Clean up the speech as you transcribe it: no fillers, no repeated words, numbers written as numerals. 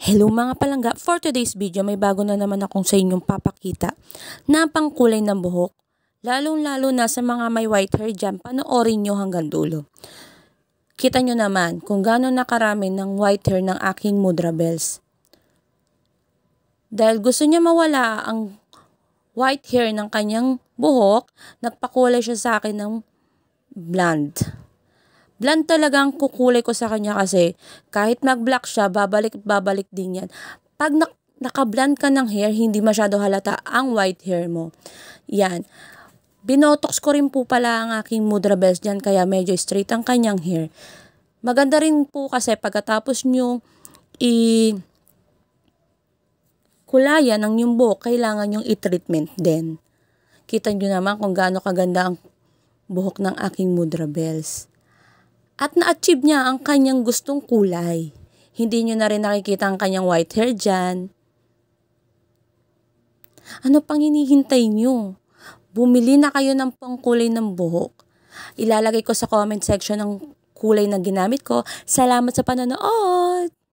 Hello mga palangga, for today's video may bago na naman akong sa inyong papakita na pangkulay ng buhok. Lalong-lalo na sa mga may white hair dyan, panoorin nyo hanggang dulo. Kita nyo naman kung gaano nakarami ng white hair ng aking Mudra Bells. Dahil gusto niya mawala ang white hair ng kanyang buhok, nagpakulay siya sa akin ng blonde. Blonde talaga ang kukulay ko sa kanya kasi kahit mag-black siya, babalik din yan. Pag naka-blonde ka ng hair, hindi masyado halata ang white hair mo. Yan. Binotox ko rin po pala ang aking Mudra Bells dyan, kaya medyo straight ang kanyang hair. Maganda rin po kasi pagkatapos nyo kulayan ng yung buhok, kailangan yung i-treatment din. Kita nyo naman kung gaano kaganda ang buhok ng aking Mudra Bells. At na-achieve niya ang kanyang gustong kulay. Hindi nyo na rin nakikita ang kanyang white hair dyan. Ano pang hinihintay nyo? Bumili na kayo ng pangkulay ng buhok. Ilalagay ko sa comment section ang kulay na ginamit ko. Salamat sa panonood!